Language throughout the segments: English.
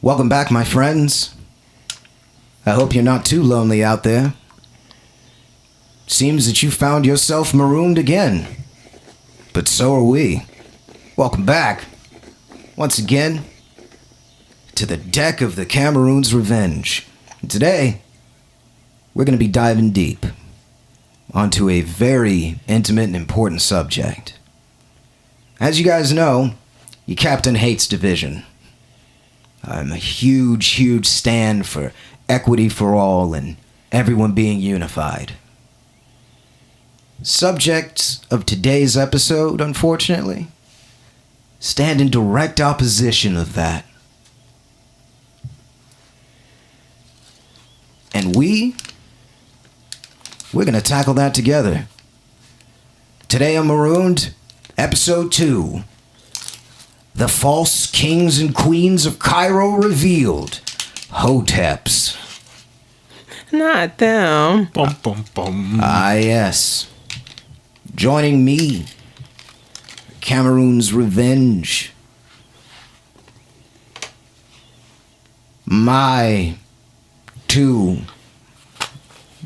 Welcome back, my friends. I hope you're not too lonely out there. Seems that you found yourself marooned again. But so are we. Welcome back, once again, to the deck of the Cameroon's Revenge. And today, we're going to be diving deep onto a very intimate and important subject. As you guys know, your captain hates division. I'm a huge stand for equity for all and everyone being unified. Subjects of today's episode, unfortunately, stand in direct opposition of that. And we're going to tackle that together. Today on Marooned, Episode 2. The false kings and queens of Cairo revealed. Hoteps. Not them. Bum, bum, bum. Ah, yes. Joining me, Cameroon's Revenge. My two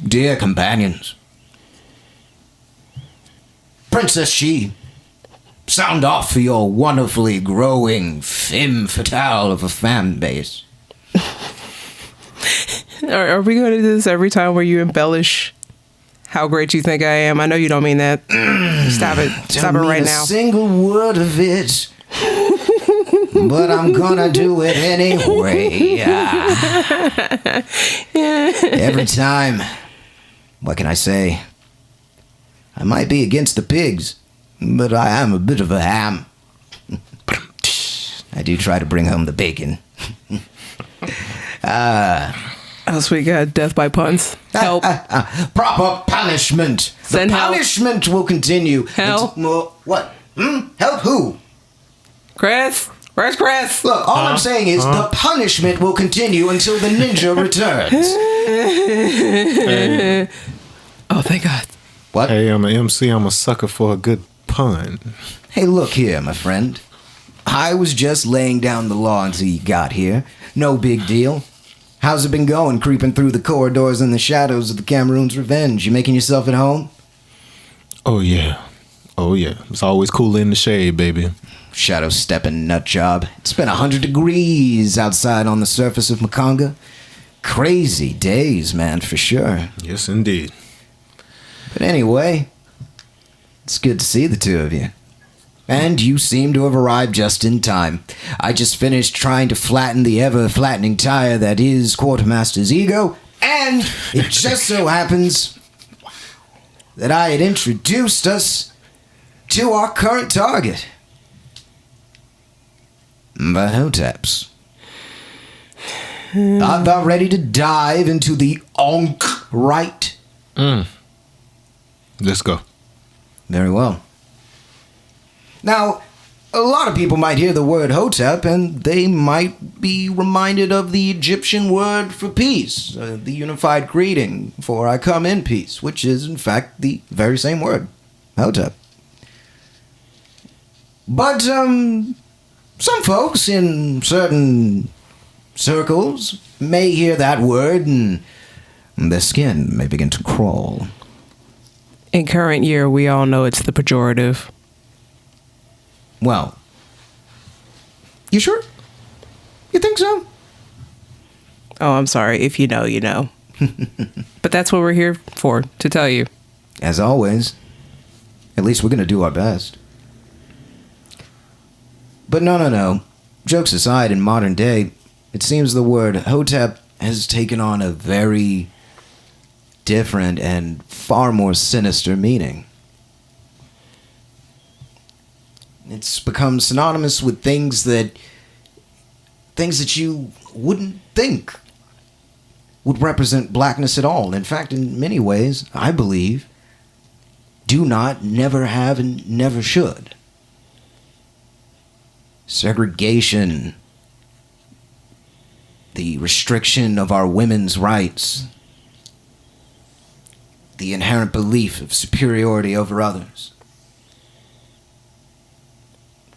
dear companions. Princess She, sound off for your wonderfully growing femme fatale of a fan base. Are we going to do this every time where you embellish how great you think I am? I know you don't mean that. Stop it. Stop it right now. A single word of it. But I'm gonna do it anyway. Every time. What can I say? I might be against the pigs, but I am a bit of a ham. I do try to bring home the bacon. Oh, we got death by puns. Help. Proper punishment. Send the help. punishment will continue. Help. What? Help who? Chris? Where's Chris? Look, all I'm saying is the punishment will continue until the ninja returns. Oh, thank God. What? Hey, I'm an MC. I'm a sucker for a good pun. Hey, look here, my friend. I was just laying down the law until you got here. No big deal. How's it been going, creeping through the corridors and the shadows of the Cameroon's Revenge? You making yourself at home? Oh, yeah. Oh, yeah. It's always cool in the shade, baby. Shadow stepping nut job. It's been 100 degrees outside on the surface of Makanga. Crazy days, man, for sure. Yes, indeed. But anyway, it's good to see the two of you. And you seem to have arrived just in time. I just finished trying to flatten the ever-flattening tire that is Quartermaster's ego, and it just so happens that I had introduced us to our current target. The Hoteps. Art thou ready to dive into the onk right? Let's go. Very well. Now, a lot of people might hear the word Hotep and they might be reminded of the Egyptian word for peace, the unified greeting for I come in peace, which is in fact the very same word, Hotep. But some folks in certain circles may hear that word and their skin may begin to crawl. In current year, we all know it's the pejorative. Well, you sure? You think so? Oh, I'm sorry. If you know, you know. But that's what we're here for, to tell you. As always. At least we're going to do our best. But no. Jokes aside, in modern day, it seems the word Hotep has taken on a very different and far more sinister meaning. It's become synonymous with things that you wouldn't think would represent blackness at all. In fact, in many ways, I believe, do not, never have, and never should. Segregation, the restriction of our women's rights, the inherent belief of superiority over others.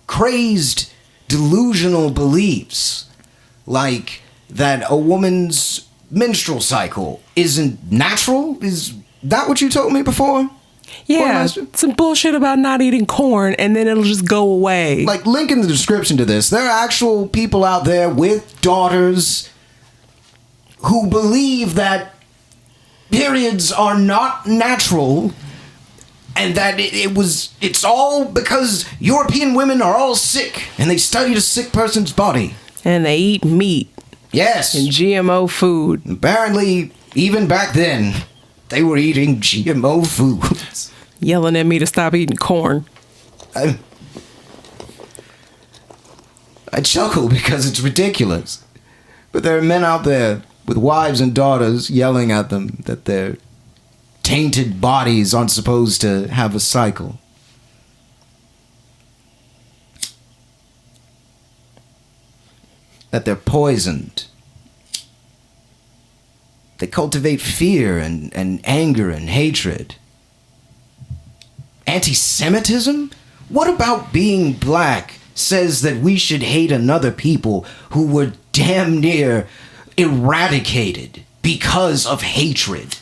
Crazed, delusional beliefs Like that a woman's menstrual cycle isn't natural? Is that what you told me before? Yeah, Quartermaster? some bullshit about not eating corn and then it'll just go away. Like, link in the description to this. There are actual people out there with daughters who believe that periods are not natural and that it's all because European women are all sick and they studied a sick person's body. And they eat meat Yes. and GMO food. Apparently, even back then, they were eating GMO foods. Yelling at me to stop eating corn. I chuckle because it's ridiculous. But there are men out there with wives and daughters yelling at them that their tainted bodies aren't supposed to have a cycle. That they're poisoned. They cultivate fear and anger and hatred. Anti-Semitism? What about being black says that we should hate another people who were damn near eradicated because of hatred?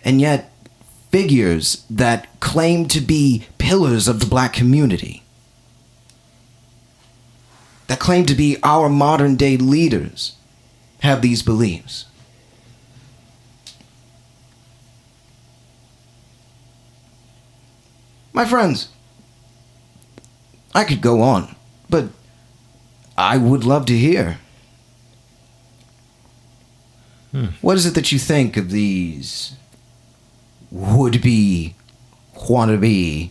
And yet, figures that claim to be pillars of the black community, that claim to be our modern day leaders, have these beliefs. My friends, I could go on, but I would love to hear. What is it that you think of these would-be, wannabe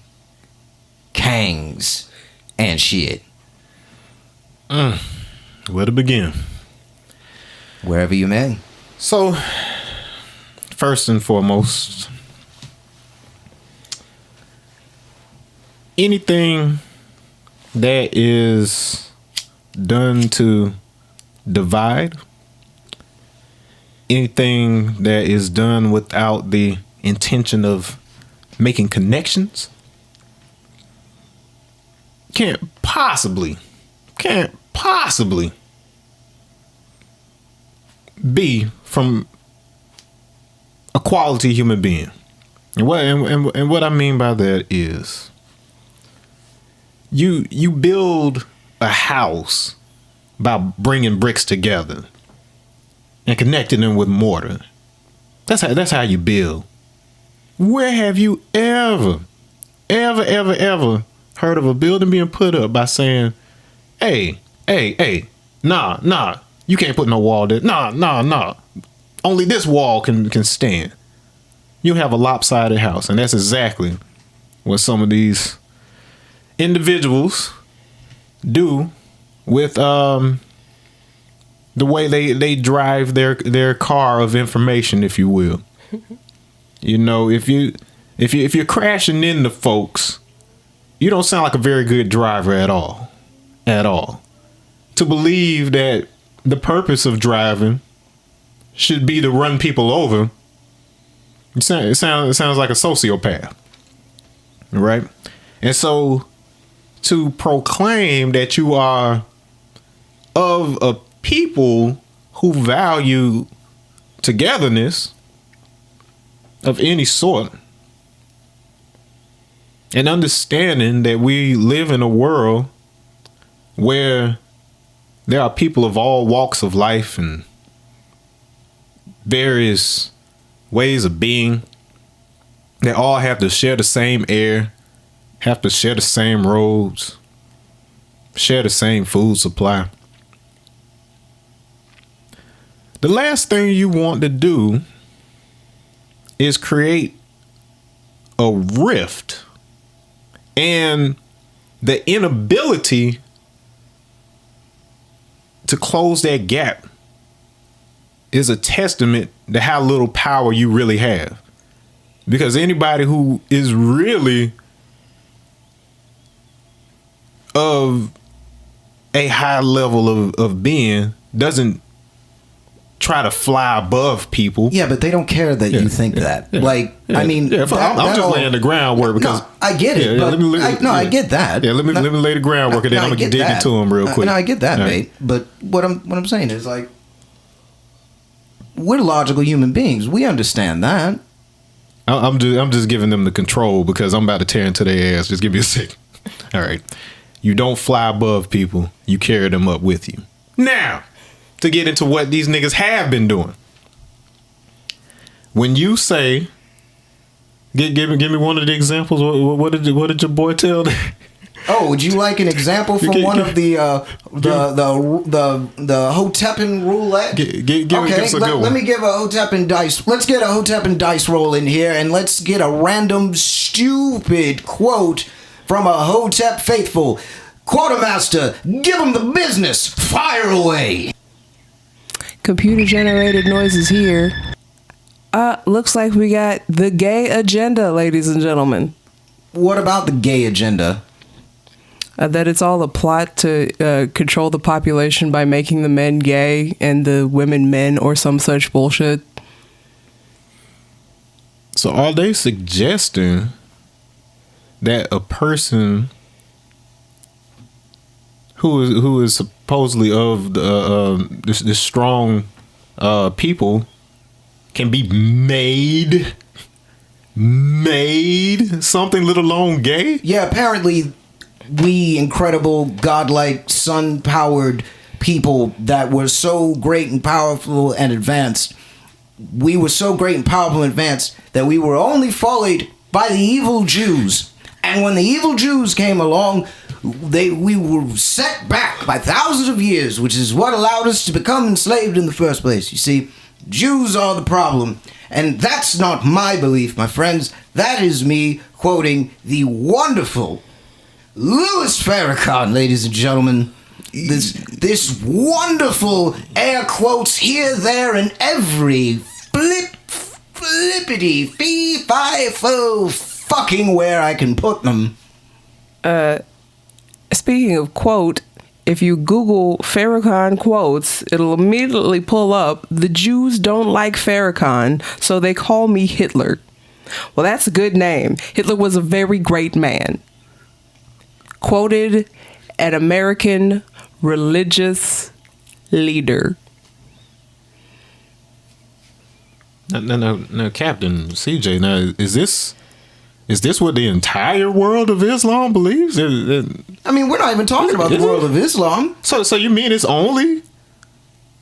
Kangs and shit? Where to begin? Wherever you may. So, first and foremost, anything that is done to divide, anything that is done without the intention of making connections, can't possibly be from a quality human being. And what I mean by that is you build a house by bringing bricks together and connecting them with mortar. That's how you build. Where have you ever heard of a building being put up by saying, hey, nah, you can't put no wall there. Nah. Only this wall can stand. You have a lopsided house, and that's exactly what some of these individuals do with the way they drive their car of information, if you will. You know, if you're crashing into folks, you don't sound like a very good driver at all. To believe that the purpose of driving should be to run people over, it sounds like a sociopath, right? And so to proclaim that you are of a people who value togetherness of any sort, and understanding that we live in a world where there are people of all walks of life and various ways of being that all have to share the same air, have to share the same roads, share the same food supply. The last thing you want to do is create a rift, and the inability to close that gap is a testament to how little power you really have. Because anybody who is really of a high level of being doesn't try to fly above people. Yeah, but they don't care that you think that. Yeah. Like, Yeah. I mean, I'm just laying the groundwork because I get it. Yeah, but I get that. Yeah, let me lay the groundwork, and then I'm gonna dig into them real quick. No, I get that, All mate. But what I'm saying is, like, we're logical human beings. We understand that. I'm just giving them the control because I'm about to tear into their ass. Just give me a sec. All right. You don't fly above people. You carry them up with you. Now, to get into what these niggas have been doing. When you say, give me one of the examples. What did your boy tell? Oh, would you like an example from one of the Hotepan roulette? Give us a good one. Let me give a Hotepan dice. Let's get a Hotepan dice roll in here, and let's get a random stupid quote from a Hotep faithful. Quartermaster, give him the business. Fire away. Computer generated noises here. Looks like we got the gay agenda, ladies and gentlemen. What about the gay agenda? That it's all a plot to control the population by making the men gay and the women men or some such bullshit. So are they suggesting that a person who is supposedly of this strong people can be made something, let alone gay? Yeah, apparently we incredible, godlike, sun-powered people that were so great and powerful and advanced, we were so great and powerful and advanced that we were only followed by the evil Jews. And when the evil Jews came along, we were set back by thousands of years, which is what allowed us to become enslaved in the first place. You see, Jews are the problem. And that's not my belief, my friends. That is me quoting the wonderful Louis Farrakhan, ladies and gentlemen. This wonderful air quotes here, there, and every flippity fee fi fo fucking where I can put them. Speaking of quote, if you Google Farrakhan quotes, it'll immediately pull up, the Jews don't like Farrakhan, so they call me Hitler. Well, that's a good name. Hitler was a very great man. Quoted an American religious leader. Now, Captain CJ, now, is this what the entire world of Islam believes? I mean, we're not even talking about the world of Islam. So you mean it's only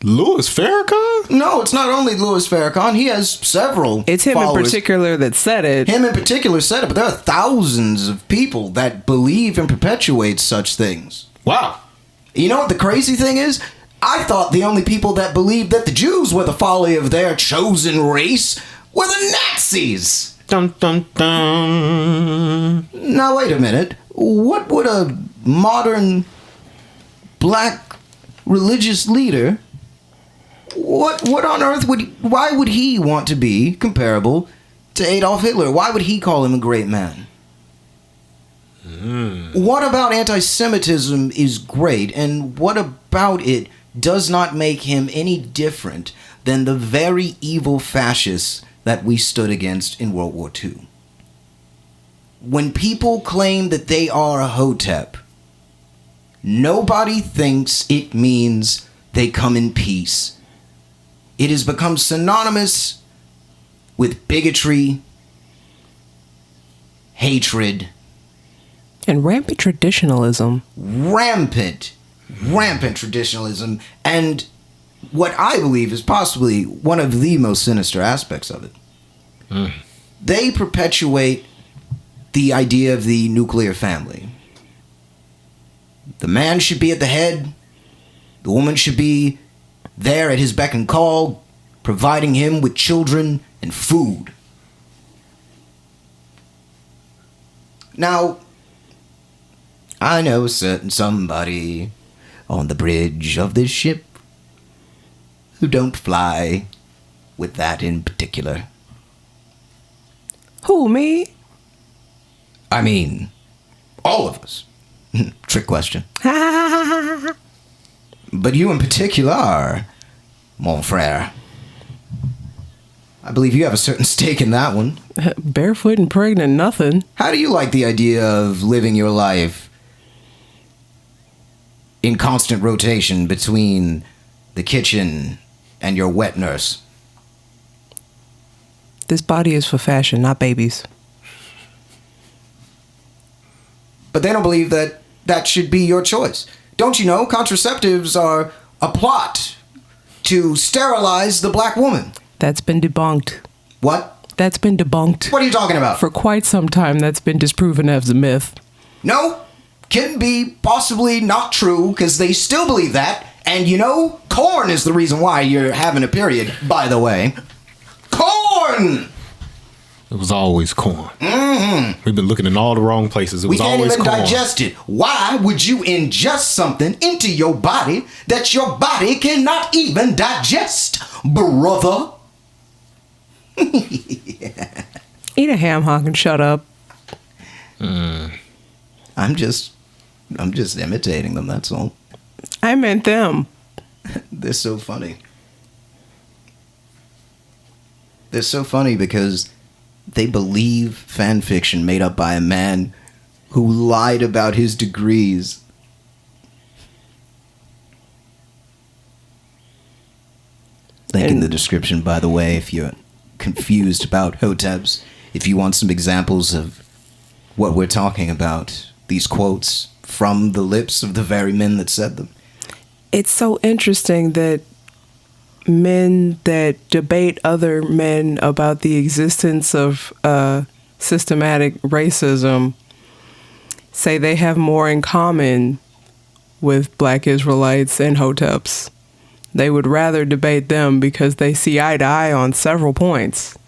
Louis Farrakhan? No, it's not only Louis Farrakhan. He has several It's him followers. in particular that said it. Him in particular said it, but there are thousands of people that believe and perpetuate such things. Wow. You know what the crazy thing is? I thought the only people that believed that the Jews were the folly of their chosen race were the Nazis. Dun, dun, dun. Now, wait a minute. What would a modern black religious leader, what on earth why would he want to be comparable to Adolf Hitler? Why would he call him a great man? What about anti-Semitism is great, and what about it does not make him any different than the very evil fascists that we stood against in World War II? When people claim that they are a Hotep, nobody thinks it means they come in peace. It has become synonymous with bigotry, hatred, And rampant traditionalism. rampant traditionalism, and what I believe is possibly one of the most sinister aspects of it. They perpetuate the idea of the nuclear family. The man should be at the head, the woman should be there at his beck and call, providing him with children and food. Now, I know a certain somebody on the bridge of this ship who don't fly with that in particular. Who, me? I mean, all of us. Trick question. But you in particular are mon frere. I believe you have a certain stake in that one. Barefoot and pregnant, nothing. How do you like the idea of living your life in constant rotation between the kitchen and your wet nurse? This body is for fashion, not babies. But they don't believe that that should be your choice. Don't you know contraceptives are a plot to sterilize the black woman? That's been debunked. What? That's been debunked. What are you talking about? For quite some time, that's been disproven as a myth. No, can be possibly not true because they still believe that. And you know, corn is the reason why you're having a period, by the way. Corn! It was always corn. Mm-hmm. We've been looking in all the wrong places. It We was can't always even corn. digest it. Why would you ingest something into your body that your body cannot even digest, brother? Eat a ham hock and shut up. I'm just imitating them, that's all. I meant them. They're so funny. They're so funny because they believe fan fiction made up by a man who lied about his degrees. Link in the description, by the way, if you're confused about Hoteps, if you want some examples of what we're talking about, these quotes from the lips of the very men that said them. It's so interesting that men that debate other men about the existence of systematic racism say they have more in common with Black Israelites and Hoteps. They would rather debate them because they see eye to eye on several points.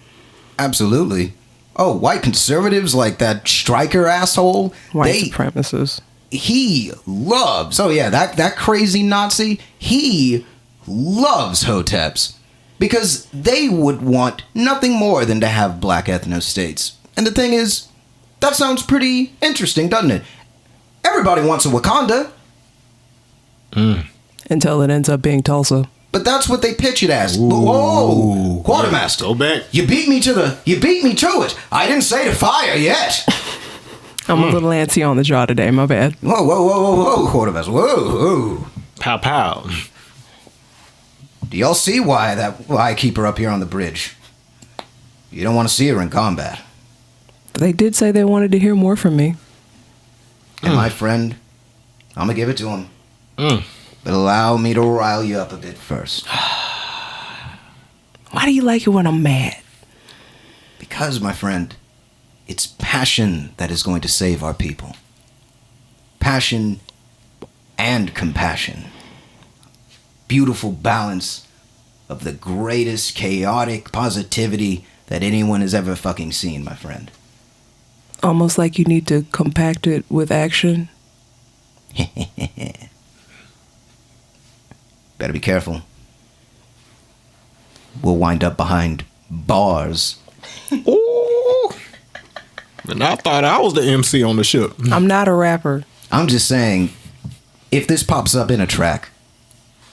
Absolutely. Oh, white conservatives like that Stryker asshole. White supremacists. He loves, that crazy Nazi, he loves Hoteps because they would want nothing more than to have black ethno-states. And the thing is, that sounds pretty interesting, doesn't it? Everybody wants a Wakanda. Until it ends up being Tulsa. But that's what they pitch it as. Whoa, quartermaster! Go back. You beat me to it. I didn't say to fire yet. I'm a little antsy on the jaw today. My bad. Whoa, quartermaster! Whoa. Pow pow. Do y'all see why I keep her up here on the bridge? You don't want to see her in combat. They did say they wanted to hear more from me. And my friend, I'm gonna give it to him. But allow me to rile you up a bit first. Why do you like it when I'm mad? Because, my friend, it's passion that is going to save our people. Passion and compassion. Beautiful balance of the greatest chaotic positivity that anyone has ever fucking seen, my friend. Almost like you need to compact it with action. Better be careful. We'll wind up behind bars. Ooh. And I thought I was the MC on the ship. I'm not a rapper. I'm just saying, if this pops up in a track,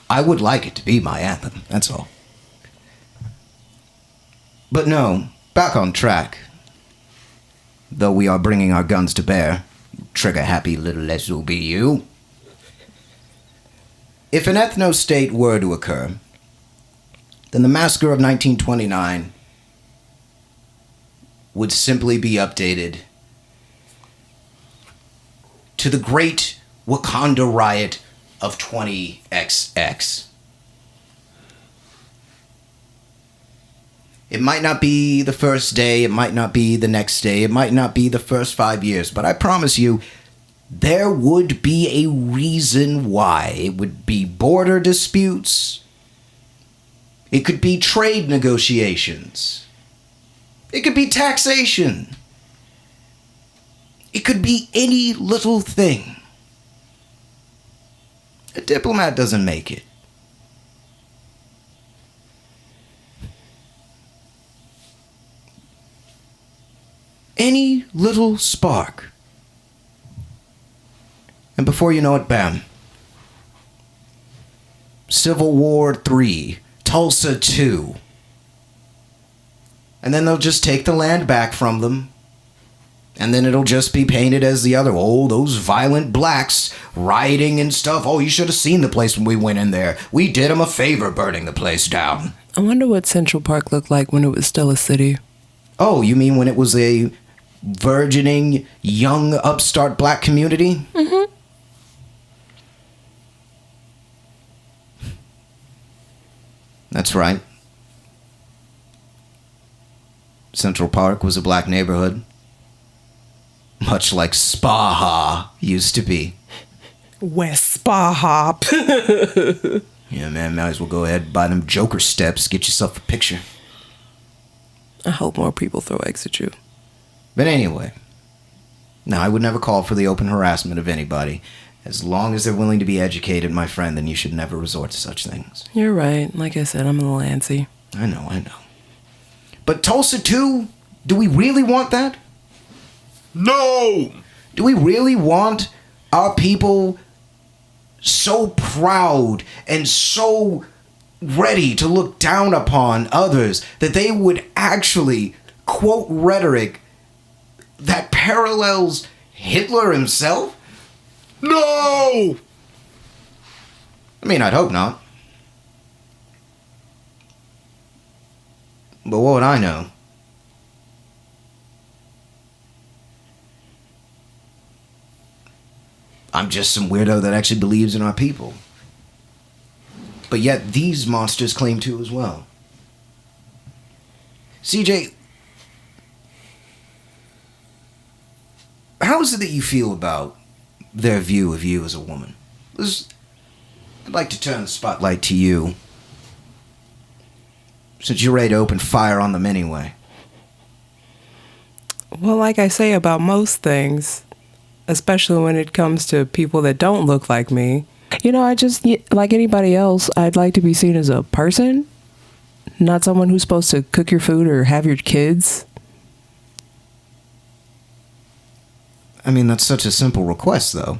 I would like it to be my anthem, that's all. But no, back on track. Though we are bringing our guns to bear, trigger-happy little SOBU. If an ethno-state were to occur, then the massacre of 1929 would simply be updated to the Great Wakanda Riot of 20XX. It might not be the first day, it might not be the next day, it might not be the first 5 years, but I promise you, there would be a reason why. It would be border disputes. It could be trade negotiations. It could be taxation. It could be any little thing. A diplomat doesn't make it. Any little spark. And before you know it, bam. Civil War III Tulsa 2. And then they'll just take the land back from them. And then it'll just be painted as the other. Oh, those violent blacks rioting and stuff. Oh, you should have seen the place when we went in there. We did them a favor burning the place down. I wonder what Central Park looked like when it was still a city. Oh, you mean when it was a burgeoning, young, upstart black community? Mm-hmm. That's right. Central Park was a black neighborhood. Much like Spaha used to be. West Spahop. Yeah, man, might as well go ahead and buy them Joker steps. Get yourself a picture. I hope more people throw eggs at you. But anyway, now I would never call for the open harassment of anybody. As long as they're willing to be educated, my friend, then you should never resort to such things. You're right. Like I said, I'm a little antsy. I know. But Tulsa 2, do we really want that? No! Do we really want our people so proud and so ready to look down upon others that they would actually quote rhetoric that parallels Hitler himself? No! I mean, I'd hope not. But what would I know? I'm just some weirdo that actually believes in our people. But yet these monsters claim to as well. CJ, how is it that you feel about their view of you as a woman? I'd like to turn the spotlight to you, since you're ready to open fire on them anyway. Well, like I say about most things, especially when it comes to people that don't look like me, I just, like anybody else, I'd like to be seen as a person, not someone who's supposed to cook your food or have your kids. I mean, that's such a simple request, though.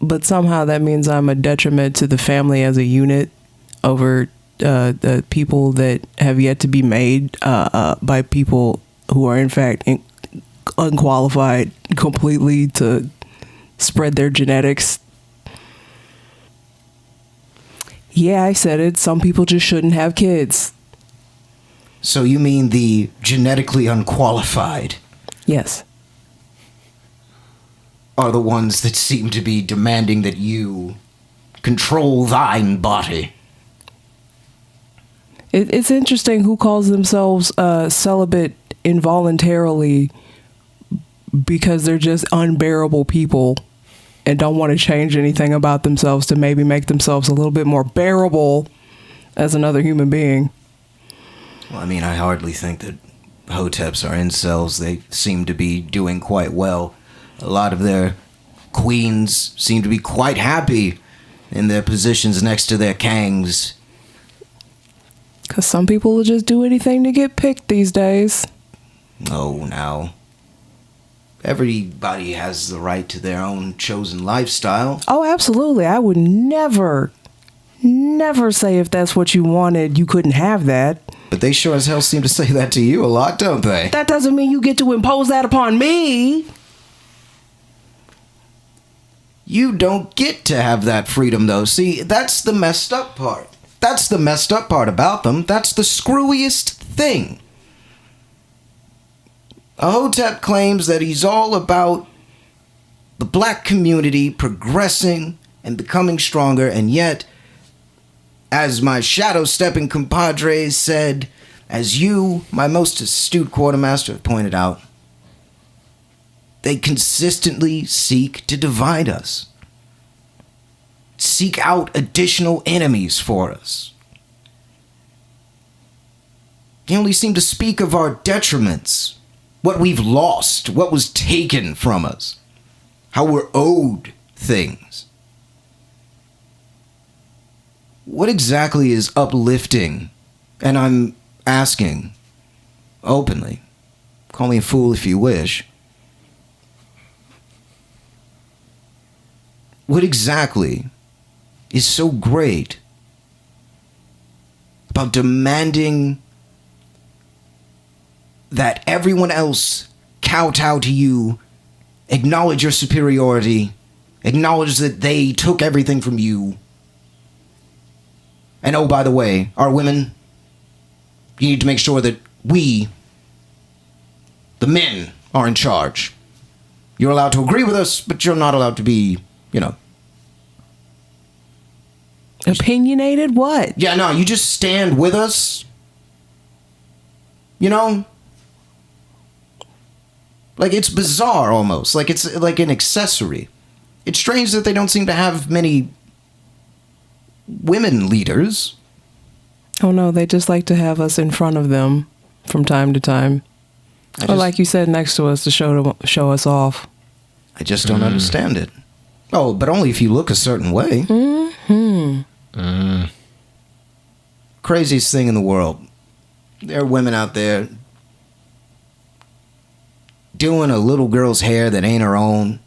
But somehow that means I'm a detriment to the family as a unit over the people that have yet to be made by people who are, in fact, unqualified completely to spread their genetics. Yeah, I said it. Some people just shouldn't have kids. So you mean the genetically unqualified Yes. are the ones that seem to be demanding that you control thine body? It's interesting who calls themselves celibate involuntarily because they're just unbearable people and don't want to change anything about themselves to maybe make themselves a little bit more bearable as another human being. Well, I mean, I hardly think that Hoteps are incels. They seem to be doing quite well. A lot of their queens seem to be quite happy in their positions next to their kangs. Because some people will just do anything to get picked these days. Oh, now. Everybody has the right to their own chosen lifestyle. Oh, absolutely. I would never say if that's what you wanted, you couldn't have that. But they sure as hell seem to say that to you a lot, don't they? That doesn't mean you get to impose that upon me. You don't get to have that freedom, though. See, that's the messed up part. That's the messed up part about them. That's the screwiest thing. A Hotep claims that he's all about the black community progressing and becoming stronger, and yet, as my shadow-stepping compadres said, as you, my most astute quartermaster, have pointed out, they consistently seek to divide us. Seek out additional enemies for us. They only seem to speak of our detriments, what we've lost, what was taken from us, how we're owed things. What exactly is uplifting? And I'm asking openly, call me a fool if you wish. What exactly is so great about demanding that everyone else kowtow to you, acknowledge your superiority, acknowledge that they took everything from you. And oh, by the way, our women, you need to make sure that we, the men, are in charge. You're allowed to agree with us, but you're not allowed to be, Opinionated? What? Yeah, no, you just stand with us. Like, it's bizarre almost. Like, it's like an accessory. It's strange that they don't seem to have many women leaders. Oh no, they just like to have us in front of them from time to time. Or like you said, next to us to show us off. I just don't understand it. Oh, but only if you look a certain way. Craziest thing in the world. There are women out there doing a little girl's hair that ain't her own,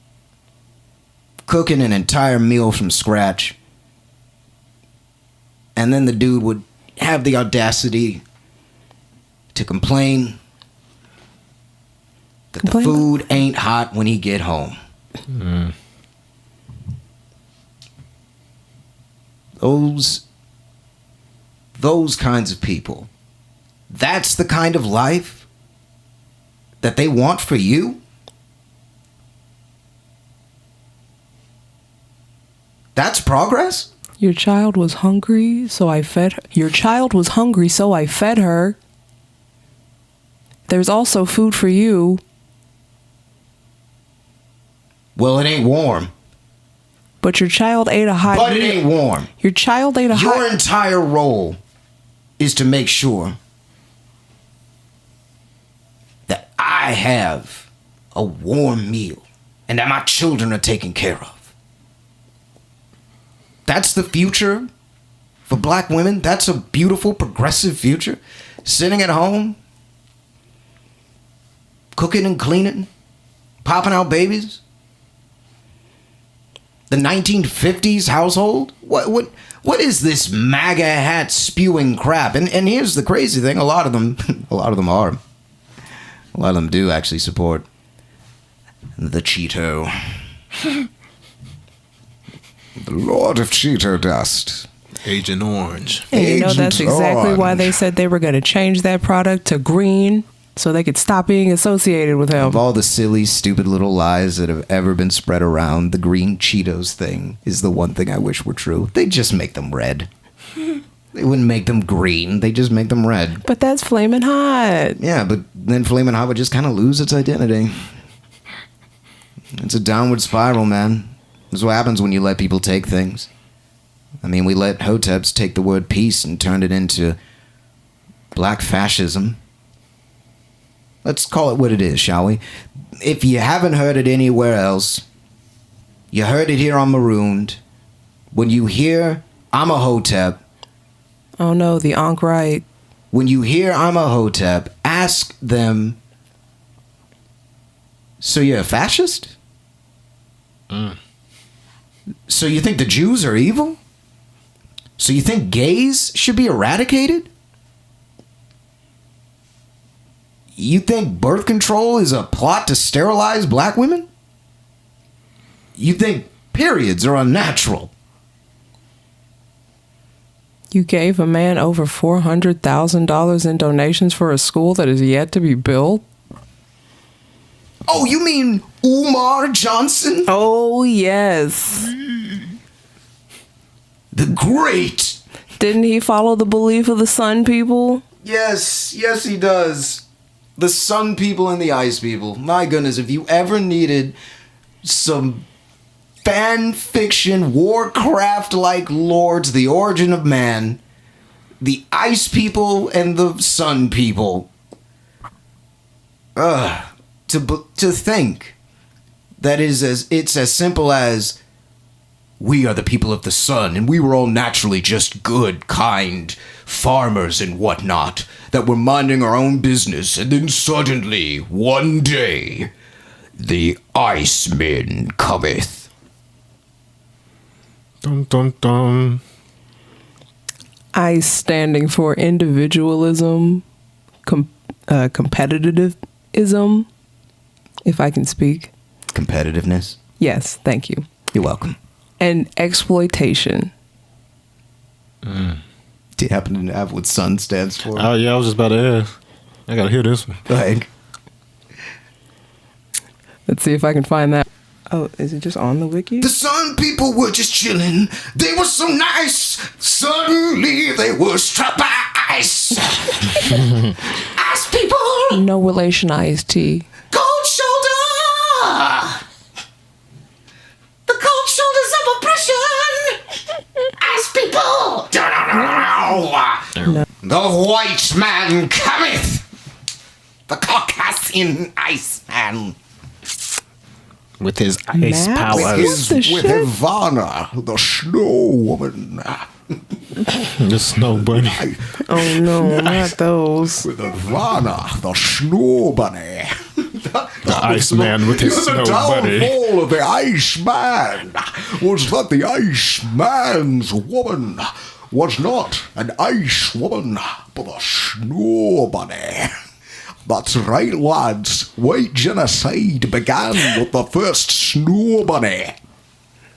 cooking an entire meal from scratch, and then the dude would have the audacity to complain that the food ain't hot when he get home. Those kinds of people, that's the kind of life that they want for you? That's progress? Your child was hungry, so I fed her. Your child was hungry, so I fed her. There's also food for you. Well, it ain't warm. But your child ate a hot But meal. it ain't warm. Your child ate a hot... Your entire role is to make sure that I have a warm meal and that my children are taken care of. That's the future for black women. That's a beautiful, progressive future. Sitting at home, cooking and cleaning, popping out babies. The 1950s household? What is this MAGA hat spewing crap? And here's the crazy thing: a lot of them do actually support the Cheeto, the Lord of Cheeto Dust, Agent Orange. And that's Agent exactly why Orange. they said they were going to change that product to green so they could stop being associated with him. Of all the silly, stupid little lies that have ever been spread around, the green Cheetos thing is the one thing I wish were true. They just make them red. They wouldn't make them green. They just make them red. But that's flaming hot. Yeah, but then Flamin' Hot would just kind of lose its identity. It's a downward spiral, man. That's what happens when you let people take things. I mean, we let Hoteps take the word peace and turn it into black fascism. Let's call it what it is, shall we? If you haven't heard it anywhere else, you heard it here on Marooned. When you hear I'm a Hotep, Oh no, the Ankh right. when you hear I'm a Hotep, ask them, so you're a fascist? So you think the Jews are evil? So you think gays should be eradicated? You think birth control is a plot to sterilize black women? You think periods are unnatural? You gave a man over $400,000 in donations for a school that is yet to be built? Oh, you mean Umar Johnson? Oh, yes. The great. Didn't he follow the belief of the Sun people? Yes, he does. The Sun people and the Ice people. My goodness, if you ever needed some fan fiction, Warcraft-like lords, the origin of man, the Ice people and the Sun people. To think that it's as simple as we are the people of the sun, and we were all naturally just good, kind farmers and whatnot, that were minding our own business, and then suddenly, one day, the Iceman cometh. Dun dun dun. ICE standing for individualism, competitivism, if I can speak. Competitiveness. Yes, thank you. You're welcome. And exploitation. Do you happen to have what SUN stands for? Oh yeah, I was just about to ask. I gotta hear this one. Go ahead. Let's see if I can find that. Oh, is it just on the wiki? The Sun people were just chilling. They were so nice. Suddenly they were struck by ice. Ice people. No relation, IST. Cold shoulder. The cold shoulders of oppression. Ice people. No. The white man cometh. The Caucasian ice man. With his ice Maps? powers. the With shit? Ivana, the snow woman. The snow bunny. Oh no, not those. With Ivana, the snow bunny. The Iceman with his snow bunny. The downfall of the Iceman was that the Iceman's woman was not an ice woman, but a snow bunny. That's right, lads. White genocide began with the first snow bunny.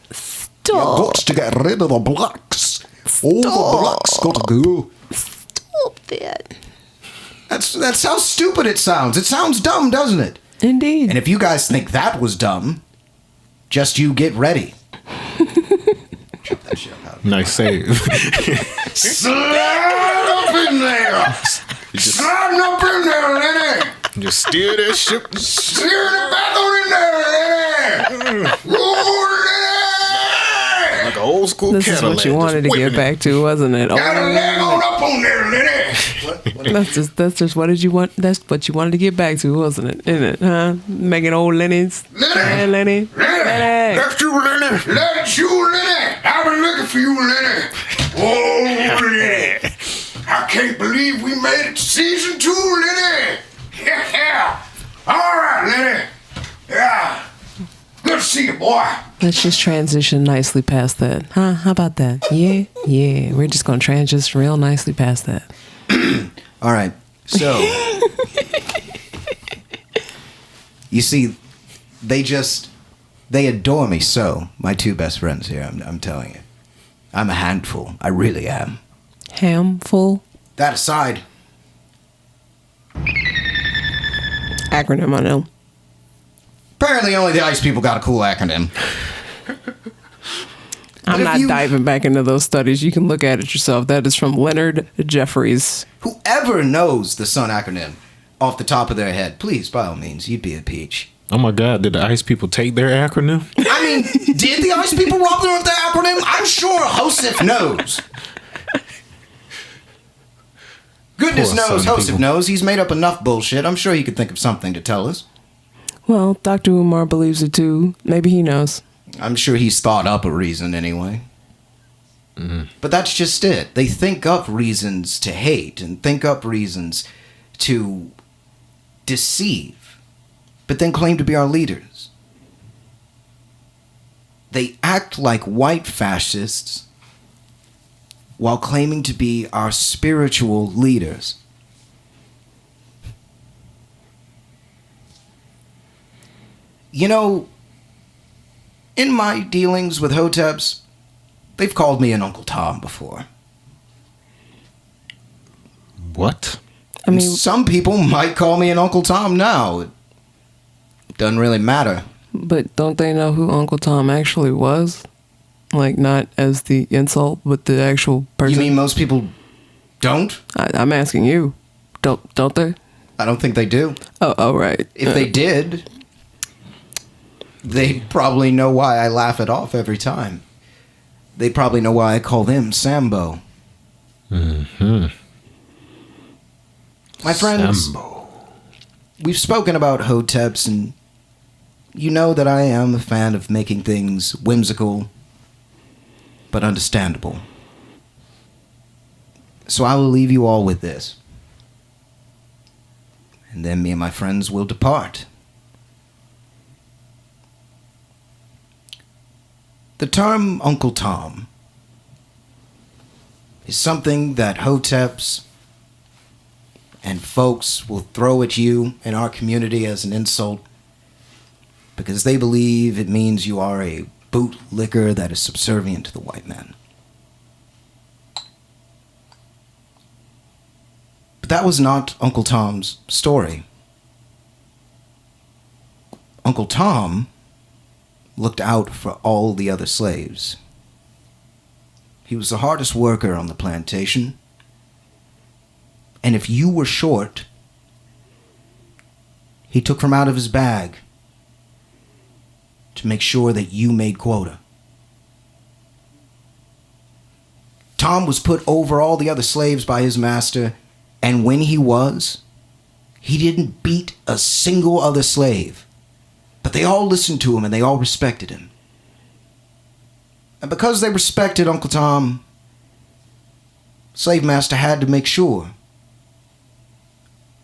You've got to get rid of the blacks. All the blacks got to go. Stop that. That's how stupid it sounds. It sounds dumb, doesn't it? Indeed. And if you guys think that was dumb, just you get ready. Chop that shit out. Nice save. Slide up in there. Sliding up in there, Lenny. Just steer that ship. Steering it back on in there, Lenny. Roll, Lenny. Like an old school This is Cadillac. what you wanted to get back to, wasn't it? Got a leg Oh, on up on there, Lenny. that's just what did you want? That's what you wanted to get back to, wasn't it? Isn't it? Huh? Making old Lenny's. Lenny. Hey, Lenny. Lenny. That's you, Lenny. That's you, Lenny. I've been looking for you, Lenny. Oh, Lenny. I can't believe we made it to season 2, Lenny. Yeah. All right, Lenny. Yeah. Good to see you, boy. Let's just transition nicely past that. Huh? How about that? Yeah? Yeah. We're just going to transition real nicely past that. All right. So, you see, they adore me so. My two best friends here, I'm telling you. I'm a handful. I really am. Handful. That aside, Acronym, I know. apparently only the ice people got a cool acronym. I'm if not you- diving back into those studies. You can look at it yourself. That is from Leonard Jeffries. Whoever knows the SUN acronym off the top of their head, please, by all means, you'd be a peach. Oh my God, did the ice people take their acronym? I mean, did the ice people rob them of their acronym? I'm sure Hosef knows. Goodness Poor knows, SUN Hosef people. knows. He's made up enough bullshit. I'm sure he could think of something to tell us. Well, Dr. Umar believes it too. Maybe he knows. I'm sure he's thought up a reason anyway. But that's just it. They think up reasons to hate and think up reasons to deceive, but then claim to be our leaders. They act like white fascists while claiming to be our spiritual leaders. You know, in my dealings with Hoteps, they've called me an Uncle Tom before. What? I mean, Some people might call me an Uncle Tom now. It doesn't really matter. but don't they know who Uncle Tom actually was? Like, not as the insult, but the actual person? You mean most people don't? I'm asking you. Don't they? I don't think they do. Oh, right. If they did, they'd probably know why I laugh it off every time. They'd probably know why I call them Sambo. Mm-hmm. My friends, Sambo. we've spoken about Hoteps, and you know that I am a fan of making things whimsical but understandable. So I will leave you all with this. And then me and my friends will depart. The term Uncle Tom is something that Hoteps and folks will throw at you in our community as an insult because they believe it means you are a bootlicker that is subservient to the white man. But that was not Uncle Tom's story. Uncle Tom looked out for all the other slaves. He was the hardest worker on the plantation. And if you were short, he took from out of his bag to make sure that you made quota. Tom was put over all the other slaves by his master, and when he didn't beat a single other slave. But they all listened to him and they all respected him. And because they respected Uncle Tom, slave master had to make sure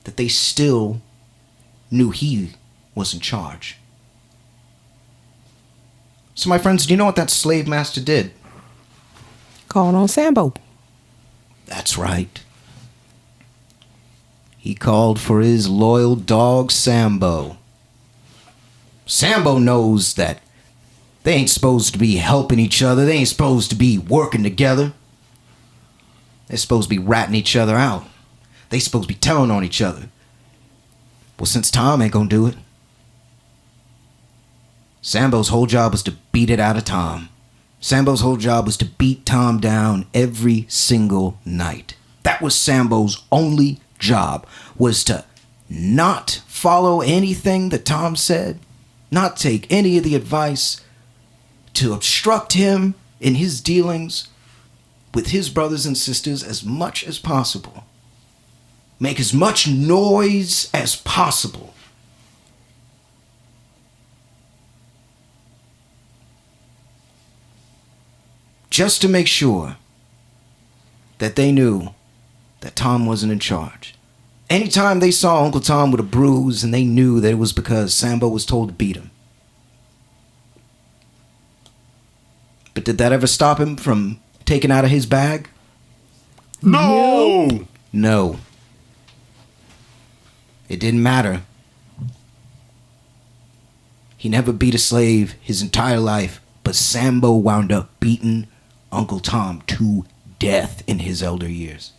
that they still knew he was in charge. So my friends, do you know what that slave master did? Called on Sambo. That's right. He called for his loyal dog, Sambo. Sambo knows that they ain't supposed to be helping each other. They ain't supposed to be working together. They're supposed to be ratting each other out. They supposed to be telling on each other. Well, since Tom ain't gonna do it, Sambo's whole job was to beat it out of Tom. Sambo's whole job was to beat Tom down every single night. That was Sambo's only job, was to not follow anything that Tom said, not take any of the advice, to obstruct him in his dealings with his brothers and sisters as much as possible. Make as much noise as possible. Just to make sure that they knew that Tom wasn't in charge. Anytime they saw Uncle Tom with a bruise, and they knew that it was because Sambo was told to beat him. But did that ever stop him from taking out of his bag? No! No. It didn't matter. He never beat a slave his entire life, but Sambo wound up beating Uncle Tom to death in his elder years.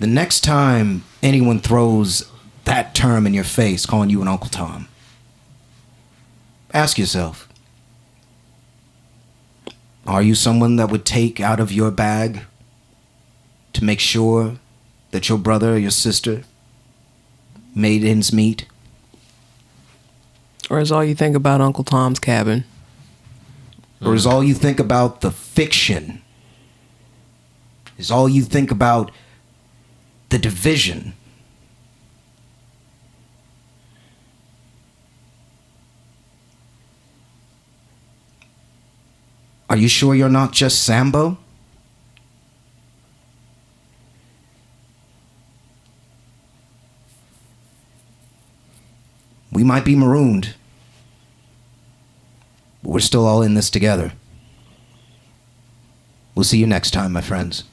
The next time anyone throws that term in your face, calling you an Uncle Tom, ask yourself, are you someone that would take out of your bag to make sure that your brother or your sister made ends meet? Or is all you think about Uncle Tom's cabin? Or is all you think about the fiction? Is all you think about the division? Are you sure you're not just Sambo? We might be marooned, but we're still all in this together. We'll see you next time, my friends.